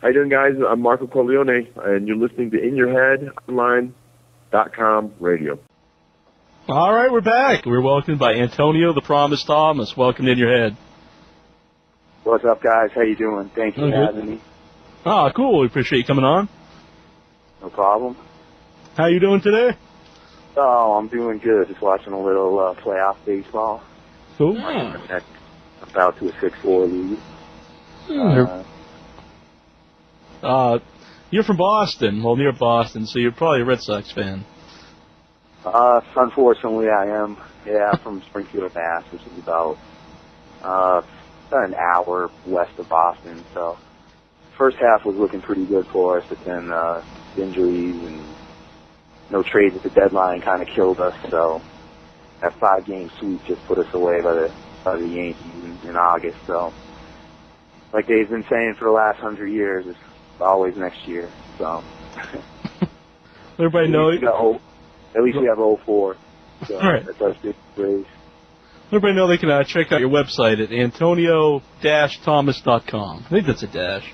How you doing, guys? I'm Marco Corleone, and you're listening to InYourHeadOnline.com radio. All right, we're back. We're welcomed by Antonio, the Promise Thomas. Welcome to In Your Head. What's up, guys? How you doing? Thank you for having me. Ah, cool. We appreciate you coming on. No problem. How you doing today? Oh, I'm doing good. Just watching a little playoff baseball. Cool. About to a 6-4 lead. You're from Boston, well, near Boston, so you're probably a Red Sox fan. Unfortunately, I am. Yeah, I'm from Springfield, Mass, which is about an hour west of Boston. So, first half was looking pretty good for us, but then injuries and no trades at the deadline kind of killed us. So, that 5-game sweep just put us away by the Yankees in August. So, like they've been saying for the last 100 years, it's always next year. So, everybody knows. At least we have 04. So right. That's our big race. Everybody know they can check out your website at antonio-thomas.com. I think that's a dash.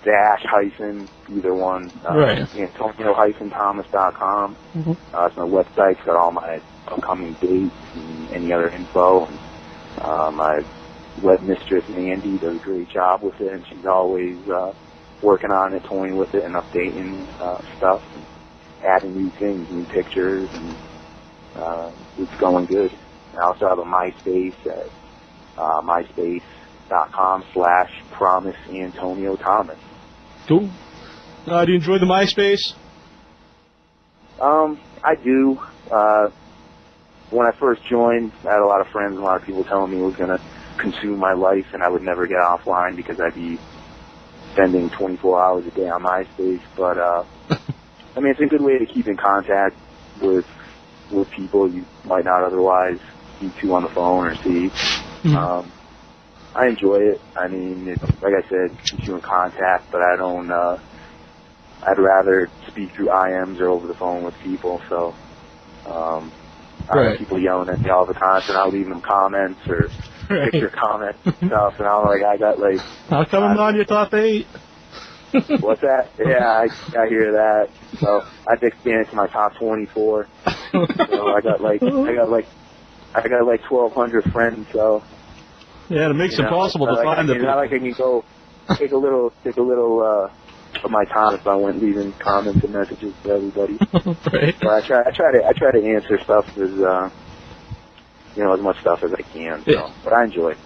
Dash hyphen either one. Right. Antonio-thomas.com. Mm-hmm. It's my website. It's got all my upcoming dates and any other info. And my web mistress Andy does a great job with it, and she's always working on it, toying with it, and updating stuff, and adding new things, new pictures, and it's going good. I also have a MySpace at myspace.com/PromiseAntonioThomas. Cool. Do you enjoy the MySpace? I do. When I first joined, I had a lot of friends and a lot of people telling me it was going to consume my life and I would never get offline because I'd be spending 24 hours a day on MySpace. But, I mean, it's a good way to keep in contact with people you might not otherwise speak to on the phone or see. Mm-hmm. I enjoy it. I mean, like I said, keeps you in contact, but I don't, I'd rather speak through IMs or over the phone with people, so, I have people yelling at me all the time, so I'll leave them comments or picture comments and stuff, and I'm like, how come I'm on your top 8? What's that? Yeah, I hear that. So I've expanded to my top 24. So I got like 1,200 friends. So yeah, it makes it possible to find them. It's not like I can go take a little of my time if I went leaving comments and messages to everybody. Right. So I try to answer stuff as as much stuff as I can. So, yeah. But I enjoy it.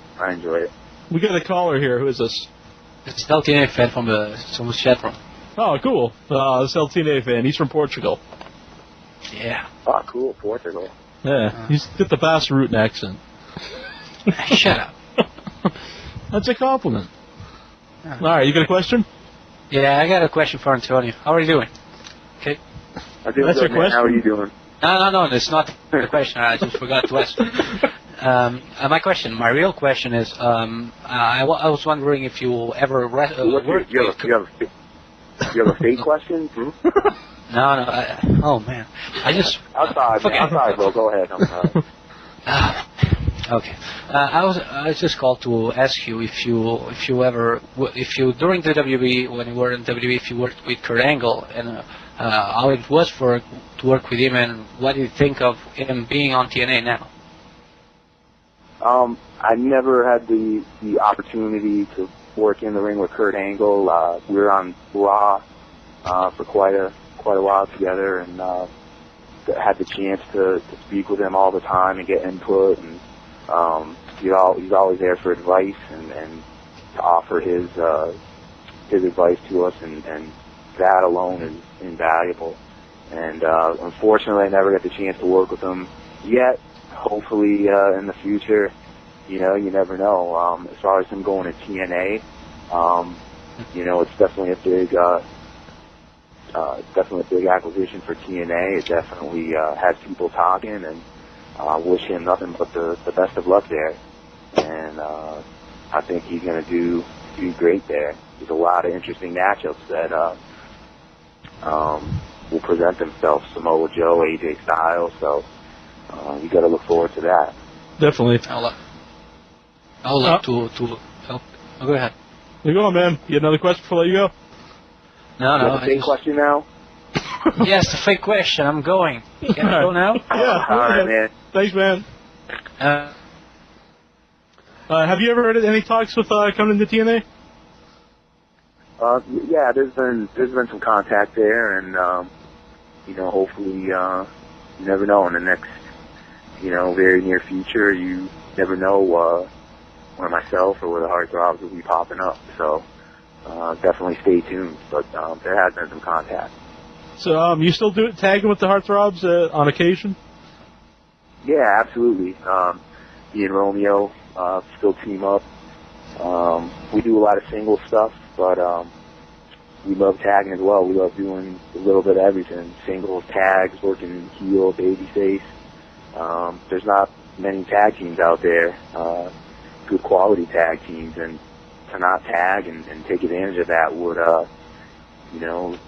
We got a caller here. Who is this? It's LTNA fan from the chat room. Oh, cool. This LTNA fan. He's from Portugal. Yeah. Oh, cool. Portugal. Yeah. He's got the Basque Rootin accent. Shut up. That's a compliment. All right. You got a question? Yeah, I got a question for Antonio. How are you doing? Okay. That's your question? How are you doing? No, it's not the question. I just forgot to ask. My real question is, I was wondering if you ever worked with... You have a fake question? No. Oh, man. I'm sorry, bro. Go ahead. I'm sorry. Okay. I was just called to ask you if you during the WWE, when you were in WWE, if you worked with Kurt Angle, and how it was to work with him, and what do you think of him being on TNA now? I never had the opportunity to work in the ring with Kurt Angle. We were on Raw for quite a while together, and had the chance to speak with him all the time and get input, and he's always there for advice and to offer his advice to us, and that alone is invaluable. And unfortunately, I never got the chance to work with him yet. Hopefully, in the future, you never know. As far as him going to TNA, it's definitely a big acquisition for TNA. It definitely has people talking, and wish him nothing but the best of luck there. And I think he's going to do great there. There's a lot of interesting matchups that will present themselves. Samoa Joe, AJ Styles, so you got to look forward to that. Definitely. I'll look to help. Oh, go ahead. You go on, man. You had another question before I let you go? No, You have a big question now? Yes, the fake question. I'm going. Can I go now? Yeah. All right, man. Thanks, man. Have you ever had any talks with coming into TNA? Yeah, there's been some contact there, and hopefully, you never know, in the next, very near future, you never know where myself or where the Heartthrobs will be popping up. So definitely stay tuned. But there has been some contact. So you still do it tagging with the Heartthrobs on occasion? Yeah, absolutely. Me and Romeo still team up. We do a lot of single stuff, but we love tagging as well. We love doing a little bit of everything. Singles, tags, working heel, babyface. There's not many tag teams out there, good quality tag teams, and to not tag and take advantage of that would,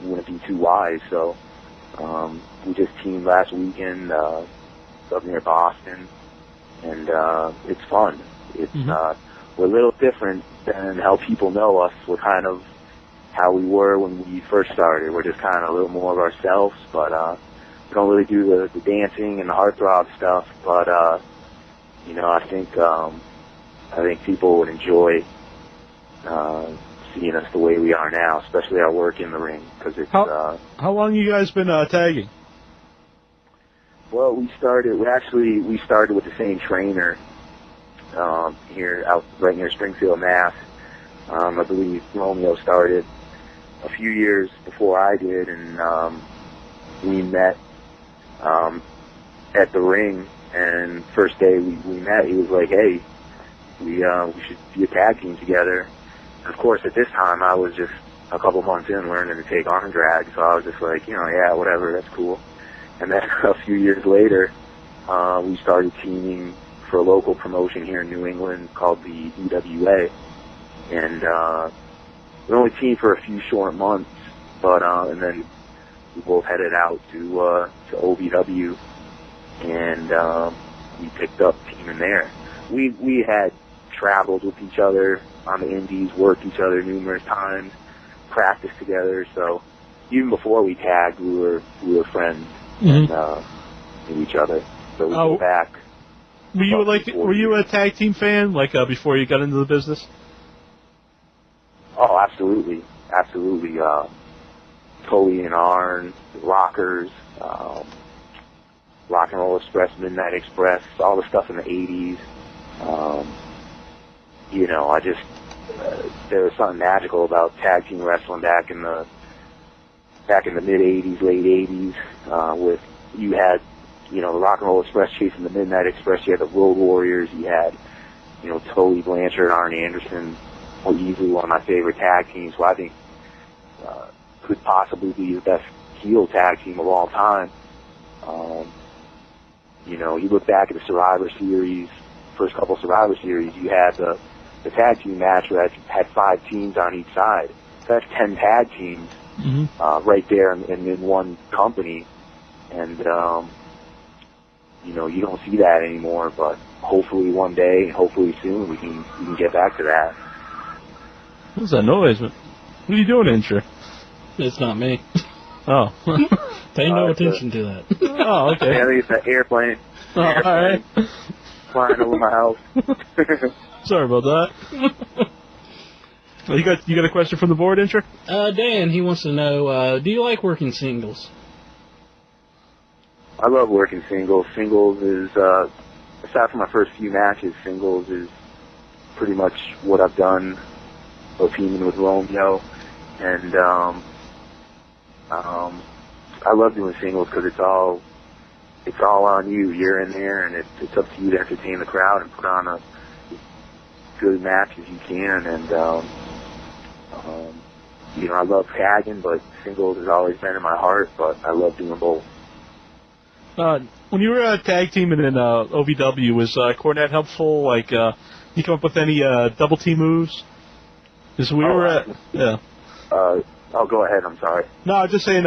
wouldn't be too wise. So we just teamed last weekend up near Boston, and it's fun. It's we're a little different than how people know us. We're kind of how we were when we first started. We're just kind of a little more of ourselves, but we don't really do the dancing and the heartthrob stuff. But I think people would enjoy seeing us the way we are now, especially our work in the ring, because it's. How long you guys been tagging? Well, we started with the same trainer here out right near Springfield, Mass. I believe Romeo started a few years before I did, and we met at the ring. And first day we met, he was like, "Hey, we should be a tag team together." And of course, at this time, I was just a couple months in learning to take arm drag, so I was just like, yeah, whatever, that's cool. And then a few years later, we started teaming for a local promotion here in New England called the EWA. And we only teamed for a few short months, but and then we both headed out to OVW, and we picked up teaming there. We had traveled with each other on the indies, worked each other numerous times, practiced together. So even before we tagged, we were friends and knew each other. So we go back. Were you a tag team fan before you got into the business? Oh, absolutely. Tully and Arn, the Rockers, Rock and Roll Express, Midnight Express, all the stuff in the 80s. There was something magical about tag team wrestling back in the mid 80s, late 80s, with you had, the Rock and Roll Express chasing the Midnight Express, you had the Road Warriors, you had, Tully Blanchard, Arn Anderson, were easily one of my favorite tag teams, who I think could possibly be the best heel tag team of all time. You look back at the Survivor Series, first couple Survivor Series, you had the tag team match that had 5 teams on each side. So that's 10 tag teams right there in one company. And, you don't see that anymore, but hopefully one day, hopefully soon, we can get back to that. What's that noise? What are you doing, Incher? It's not me. Oh. Pay no attention to that. Oh, okay. Yeah, I think it's an airplane. Oh, all right. Flying over my house. Sorry about that. You got a question from the board, Incher? Dan, he wants to know, do you like working singles? I love working singles. Singles is, aside from my first few matches, singles is pretty much what I've done, both teaming with Romeo. And I love doing singles because it's all on you. You're in there, and it's up to you to entertain the crowd and put on a good match as you can. And I love tagging, but singles has always been in my heart. But I love doing both. When you were tag teaming in OVW, was Cornette helpful? You come up with any double team moves? Because we were at go ahead. I'm sorry. No, I was just saying.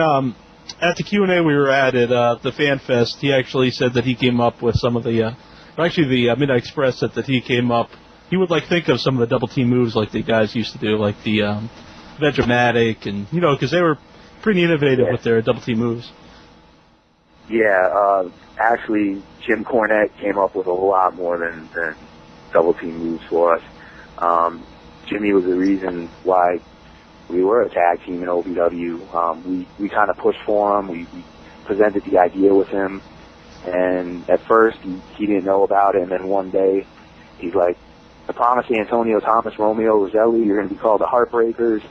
At the Q&A we were at the Fan Fest, he actually said that he came up with some of the. The Midnight Express said that he came up he would like think of some of the double team moves like the guys used to do, like the Vegematic, and because they were pretty innovative with their double team moves. Yeah, actually, Jim Cornette came up with a lot more than double team moves for us. Jimmy was the reason why we were a tag team in OVW. We kind of pushed for him. We presented the idea with him, and at first he didn't know about it. And then one day he's like, "I promise Antonio Thomas, Romeo Roselli, you're going to be called the Heartbreakers.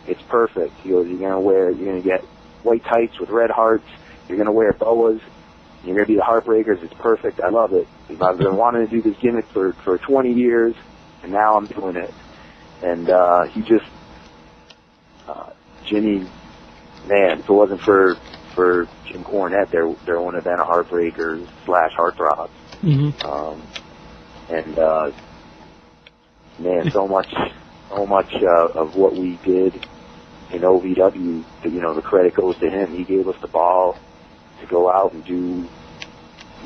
It's perfect." He goes, "You're going to get white tights with red hearts. You're going to wear boas. You're going to be the Heartbreakers. It's perfect. I love it. I've been wanting to do this gimmick for 20 years, and now I'm doing it." And Jimmy, man, if it wasn't for Jim Cornette, there wouldn't have been a Heartbreakers / Heartthrobs. Mm-hmm. Man, so much of what we did in OVW, the credit goes to him. He gave us the ball to go out and do,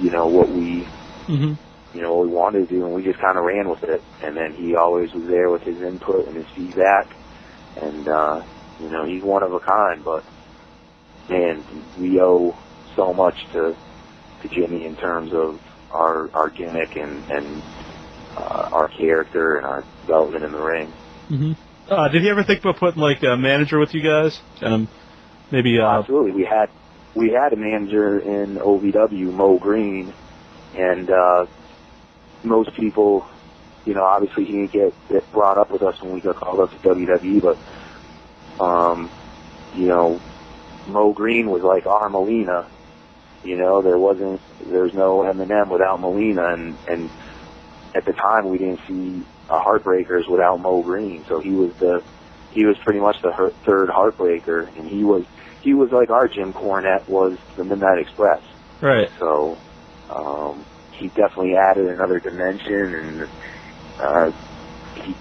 what we, what we wanted to do, and we just kind of ran with it. And then he always was there with his input and his feedback, and he's one of a kind. But man, we owe so much to Jimmy in terms of our gimmick and our character and our development in the ring. Mm-hmm. Did he ever think about putting like a manager with you guys? Maybe. Absolutely, we had a manager in OVW, Mo Green, and most people, obviously he didn't get brought up with us when we got called up to WWE, but Mo Green was like our Molina. There's no M&M without Molina, and at the time we didn't see a Heartbreakers without Mo Green, so he was pretty much the third Heartbreaker, and he was like our Jim Cornette was the Midnight Express. Right. So he definitely added another dimension, and he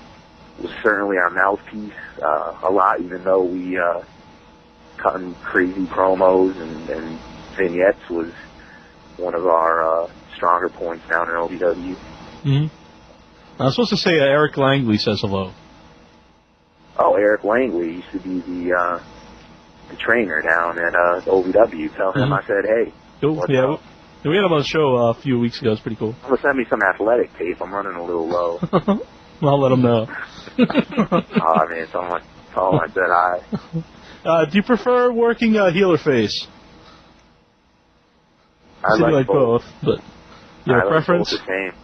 was certainly our mouthpiece a lot, even though we cutting crazy promos and vignettes was one of our stronger points down in OVW. Mm-hmm. I was supposed to say Eric Langley says hello. Oh, Eric Langley used to be the trainer down at OVW. Tell him I said, hey. Cool. Yeah, we had him on the show a few weeks ago. It's pretty cool. I'm going to send me some athletic tape. I'm running a little low. I'll let him know. Oh, man, tell him I said hi. Do you prefer working heel or face? I like both. But you have a preference? Both the same.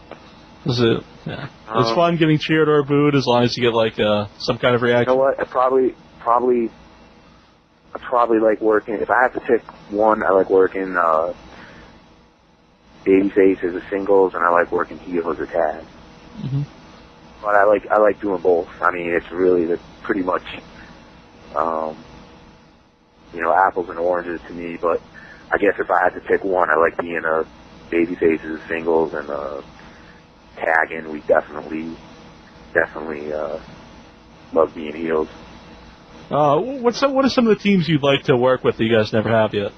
Is it? Yeah. It's fun getting cheered or booed as long as you get like some kind of reaction. You know what? I probably like working. If I have to pick one, I like working babyface as a singles, and I like working heel as a tag. Mm-hmm. But I like doing both. I mean, it's really pretty much apples and oranges to me. But I guess if I had to pick one, I like being a babyface as a singles, and tagging. We definitely love being heels. What are some of the teams you'd like to work with that you guys never have yet?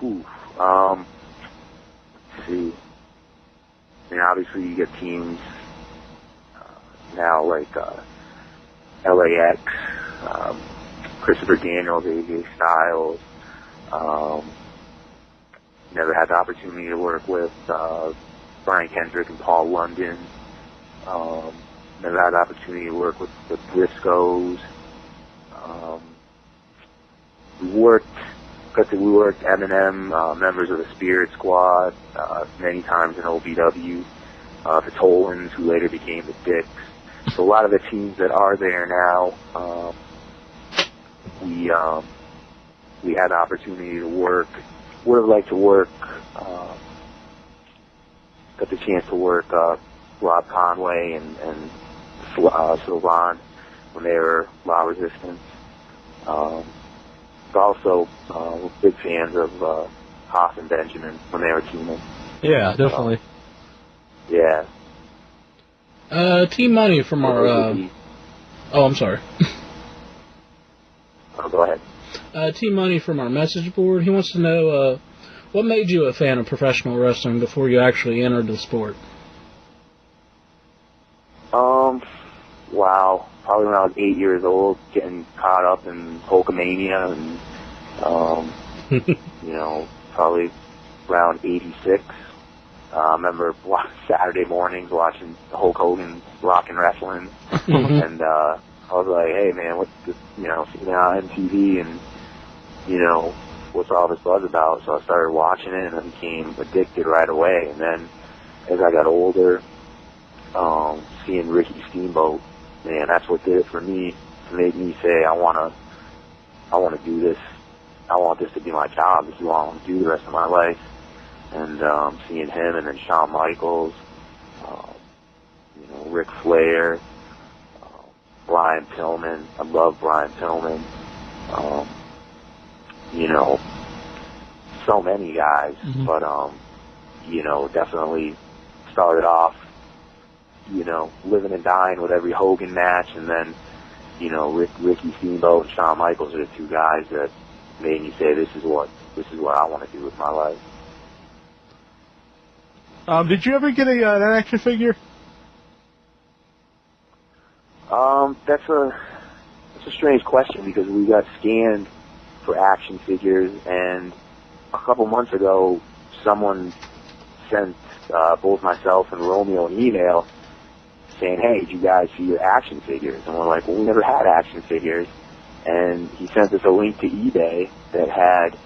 Let's see. I mean, obviously you get teams now like LAX, Christopher Daniels, AJ Styles. Never had the opportunity to work with Brian Kendrick and Paul London. Never had the opportunity to work with the Briscoes. We worked M&M, members of the Spirit Squad, many times in OVW. The Tolans, who later became the Dicks. So a lot of the teams that are there now, we had the opportunity to work. Would have liked to work. Got the chance to work Rob Conway and Sylvan when they were La Resistance. But also, we're big fans of Hoff and Benjamin when they were teaming. Yeah, definitely. Yeah. Team Money from our... I'm sorry. Oh, go ahead. Team Money from our message board. He wants to know what made you a fan of professional wrestling before you actually entered the sport. wow, probably when I was 8 years old, getting caught up in Hulkamania and, you know, probably around 86. I remember Saturday mornings watching Hulk Hogan Rock and Wrestling, and I was like, hey man, what's this, you know, seeing it on MTV, and, you know, what's all this buzz about? So I started watching it, and I became addicted right away. And then as I got older, seeing Ricky Steamboat, man, that's what did it for me. It made me say, I want to do this. I want this to be my job. This is what I want to do the rest of my life. And seeing him, and then Shawn Michaels, you know, Ric Flair, Brian Pillman. I love Brian Pillman. You know, so many guys, but you know, definitely started off, you know, living and dying with every Hogan match, and then, you know, Ricky Steamboat and Shawn Michaels are the two guys that made me say, this is what I want to do with my life. Did you ever get an action figure? That's a strange question, because we got scanned for action figures, and a couple months ago, someone sent both myself and Romeo an email saying, hey, did you guys see your action figures? And we're like, well, we never had action figures. And he sent us a link to eBay that had,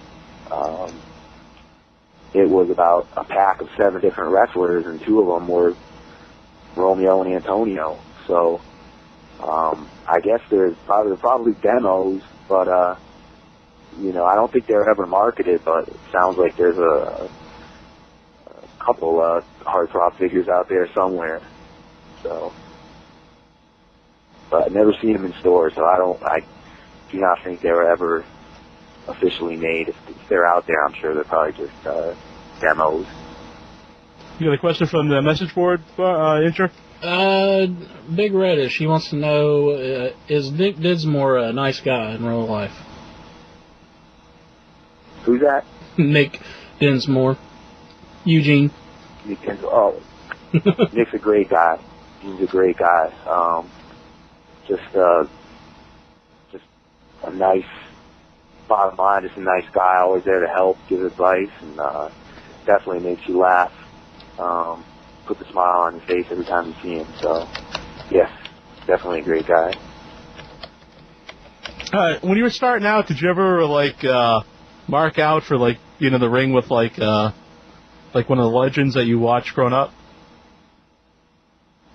it was about a pack of 7 different wrestlers, and 2 of them were Romeo and Antonio. So I guess there's probably demos, but you know, I don't think they were ever marketed, but it sounds like there's a couple heartthrob figures out there somewhere. So, but I've never seen them in stores, so I do not think they were ever officially made. If they're out there, I'm sure they're probably just demos. You got a question from the message board, Incher? Big Reddish, he wants to know, is Nick Dinsmore a nice guy in real life? Who's that? Nick Dinsmore. Eugene. Nick Dinsmore. Oh, Nick's a great guy. He's a great guy. Just a nice, bottom line, just a nice guy, always there to help, give advice, and definitely makes you laugh. Put the smile on your face every time you see him. So, yes, definitely a great guy. When you were starting out, did you ever mark out for the ring with like one of the legends that you watched growing up?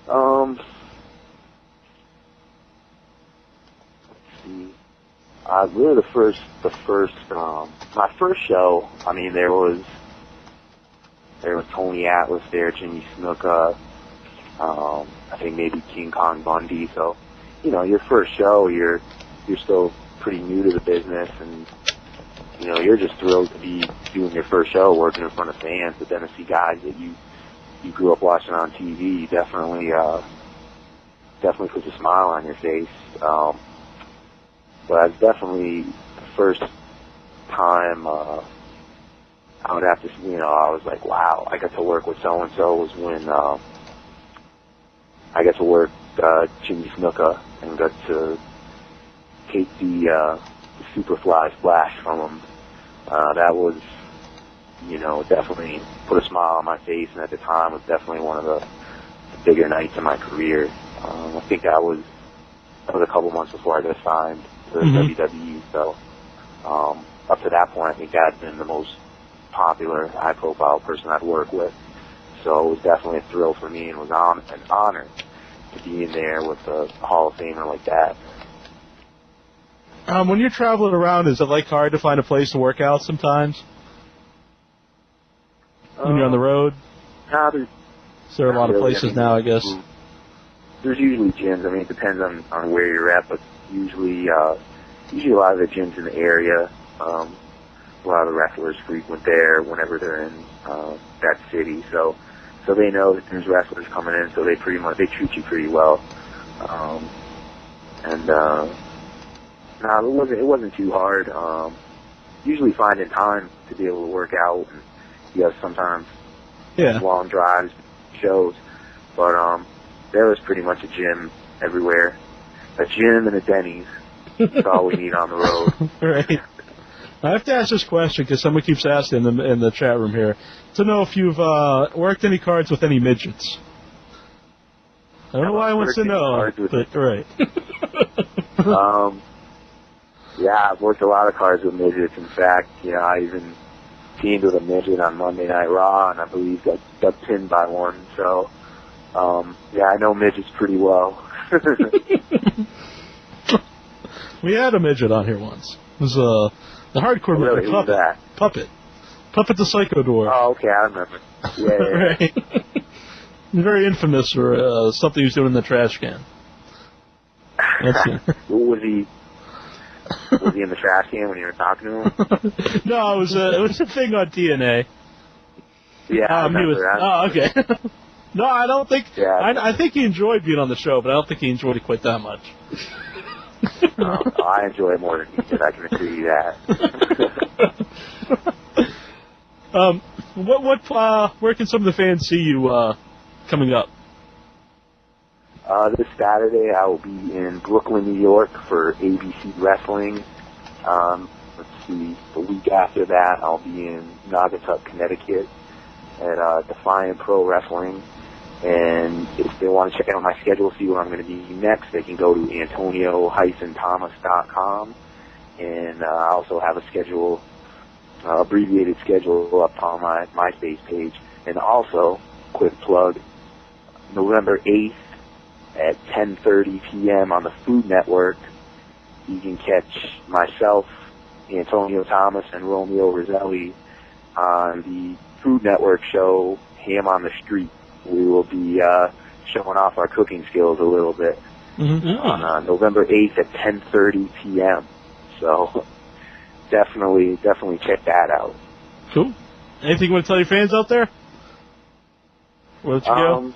Let's see. Really my first show. I mean, there was Tony Atlas there, Jimmy Snuka, I think maybe King Kong Bundy. So, you know, your first show, you're still pretty new to the business, and you know, you're just thrilled to be doing your first show, working in front of fans. But then to see guys that you grew up watching on TV, definitely puts a smile on your face. But it's definitely the first time I would have to, you know, I was like, wow, I got to work with so-and-so was when I got to work Jimmy Snuka and got to take the Superfly splash from him. That was, you know, definitely put a smile on my face, and at the time was definitely one of the bigger nights in my career. I think that was a couple months before I got signed to WWE, so up to that point, I think that had been the most popular, high-profile person I'd work with. So it was definitely a thrill for me, and was an honor to be in there with a Hall of Famer like that. When you're traveling around, is it hard to find a place to work out sometimes? When you're on the road? Nah, is there a lot of places now, I guess? There's usually gyms. I mean, it depends on where you're at, but usually a lot of the gyms in the area, a lot of the wrestlers frequent there whenever they're in that city. So they know that there's wrestlers coming in, so they treat you pretty well. It wasn't too hard. Usually finding time to be able to work out, and you have sometimes long drives, shows, but there was pretty much a gym everywhere. A gym and a Denny's. That's all we need on the road. Right. I have to ask this question because someone keeps asking in the chat room here to know if you've worked any cards with any midgets. I don't know why I want to know, but right. Yeah, I've worked a lot of cards with midgets. In fact, I even teamed with a midget on Monday Night Raw, and I believe got pinned by one. So, yeah, I know midgets pretty well. We had a midget on here once. It was the hardcore really? midget. Who's that? Puppet the Psycho Dwarf. Oh, okay, I remember. Yeah. Right. Very infamous for something he was doing in the trash can. Was he in the trash can when you were talking to him? No, it was a thing on TNA. Yeah, I remember that. Oh, okay. No, I don't think. Yeah. I think he enjoyed being on the show, but I don't think he enjoyed it quite that much. I enjoy it more than he did. I can agree to that. Where can some of the fans see you coming up? This Saturday, I will be in Brooklyn, New York for ABC Wrestling. Let's see, the week after that, I'll be in Naugatuck, Connecticut at Defiant Pro Wrestling. And if they want to check out my schedule, see where I'm going to be next, they can go to Antonio-Thomas.com. And I also have a schedule, abbreviated schedule up on my MySpace page. And also, quick plug, November 8th at 10:30 p.m. on the Food Network, you can catch myself, Antonio Thomas, and Romeo Roselli on the Food Network show, Ham on the Street. We will be showing off our cooking skills a little bit on November 8th at 10:30 p.m. So definitely check that out. Cool. Anything you want to tell your fans out there? Where did you go?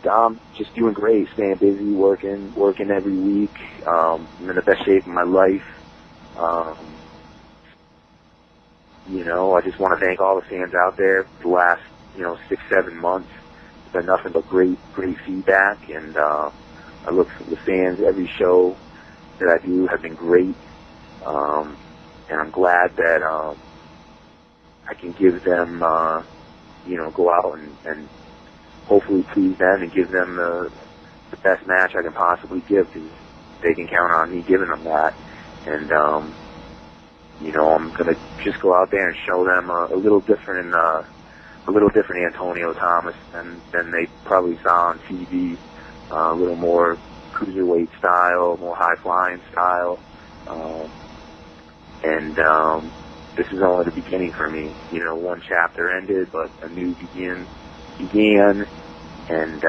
I'm just doing great, staying busy, working every week. I'm in the best shape of my life. I just want to thank all the fans out there for the last 6-7 months. It's been nothing but great feedback, and I look for the fans. Every show that I do has been great, and I'm glad that I can give them, go out and hopefully please them and give them the best match I can possibly give, because they can count on me giving them that. And I'm gonna just go out there and show them a little different Antonio Thomas than they probably saw on TV. A little more cruiserweight style, more high flying style, and this is only the beginning for me. One chapter ended, but a new began, and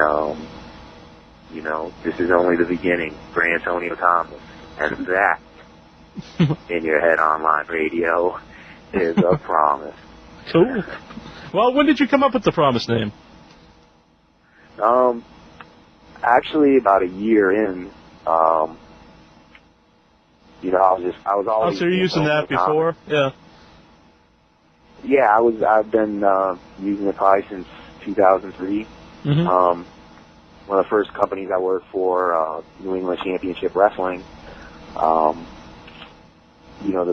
this is only the beginning for Antonio Thomas, and that in your head online radio is a promise. Cool. Well, when did you come up with the Promise name? Actually, about a year in. I was always. Oh, so you're using that before? Yeah. Yeah, I've been using it probably since 2003. Mm-hmm. One of the first companies I worked for, New England Championship Wrestling. The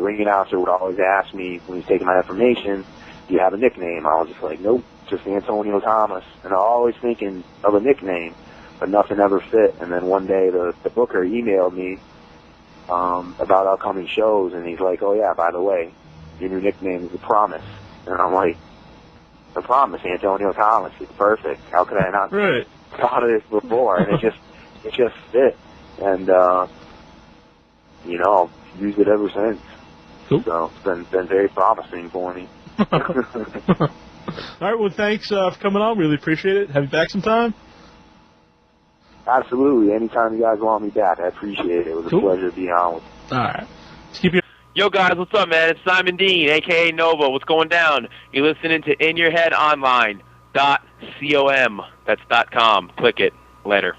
ring announcer would always ask me when he's taking my information, do you have a nickname? I was just like, nope, just Antonio Thomas. And I'm always thinking of a nickname, but nothing ever fit. And then one day the booker emailed me about upcoming shows, and he's like, oh yeah, by the way, your new nickname is The Promise. And I'm like, The Promise, Antonio Thomas, it's perfect. How could I not thought of this before? And it just fit. And I've used it ever since. Cool. So it's been very promising for me. All right, well, thanks for coming on. Really appreciate it. Have you back sometime? Absolutely. Anytime you guys want me back, I appreciate it. It was a pleasure to be on with you. All right. Let's keep you. Yo, guys, what's up, man? It's Simon Dean, a.k.a. Nova. What's going down? You're listening to InYourHeadOnline.com. That's .com. Click it. Later.